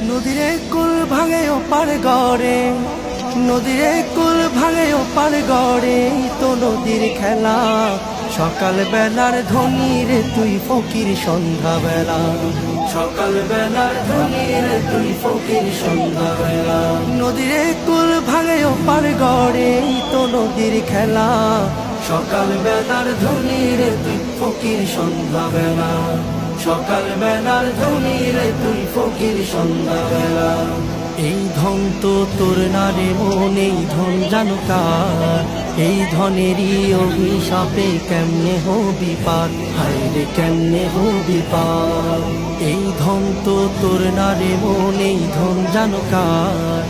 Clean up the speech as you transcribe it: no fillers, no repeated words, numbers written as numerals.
নদীরে কুল ভাঙে ওপার গড়ে, নদীরে কুল ভাঙে ওপার গড়ে, তো নদীর খেলা। সকাল বেলার ধনী রে তুই ফকির সন্ধ্যা বেলা, সকাল বেলার ধনী রে তুই ফকির সন্ধ্যা বেলা। নদীরে কুল ভাঙে ওপার গড়ে, তো নদীর খেলা। সকাল বেলার ধনী রে তুই ফকির সন্ধ্যা বেলা, সকাল বেলার ধনী রে তুই ফকির সন্ধ্যা বেলা। এই ধন তো তোর না রে মন, এই ধন জানো কার? এই ধনেরই অভিশাপে কেমনে হবি পার, হায় রে কেমনে হবি পার। এই ধন তো তোর না রে মন, এই ধন জানো কার?